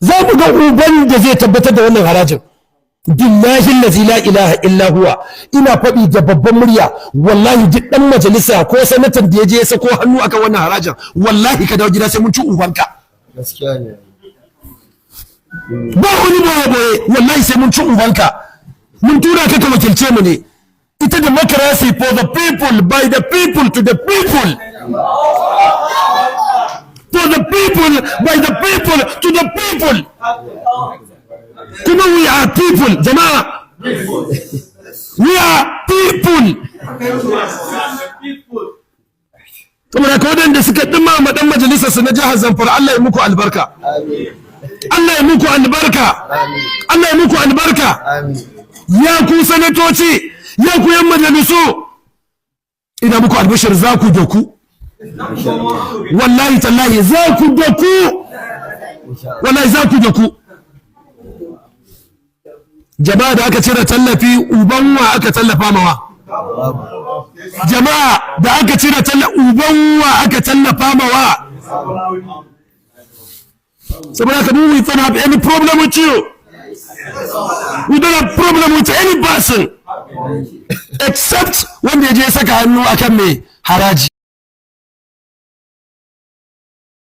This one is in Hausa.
za mu ga uban da zai tabbatar da wannan harajin. Billahi allazi la ilaha illa huwa, ina faɗi da babban murya, wallahi duk ɗan majalisa ko sanatan da ya je ya sako hannu akan wannan harajin, wallahi ka dawo gida sai mun ci ubanka. Gaskiya ne. Ba wani boye, wallahi sai mun ci ubanka. Mun tura ka wakilce mu ne. Ita democracy for the people, by the people, to the people. For the people, by the people, to the people. Kuma we are people, jama'a. We are people. Kuma da waɗanda suka ɗumama ɗan majalisar su na jihar Zamfara, Allah ya muku albarka. Allah ya muku albarka. Allah ya muku albarka. Ya ku sanatoci, ya ku yan majalisu, ina muku albishir za ku da ku. Wallahi tallahi za ku da ku. Wallahi za ku da ku. Jama'a da aka cire tallafi, uban wa aka tallafa mawa? Jama'a da aka cire tallafi, uban wa aka tallafa mawa? Saboda haka we don't have any problem with you. We don't have problem with any person except wanda ya je saka hannu akan mai haraji.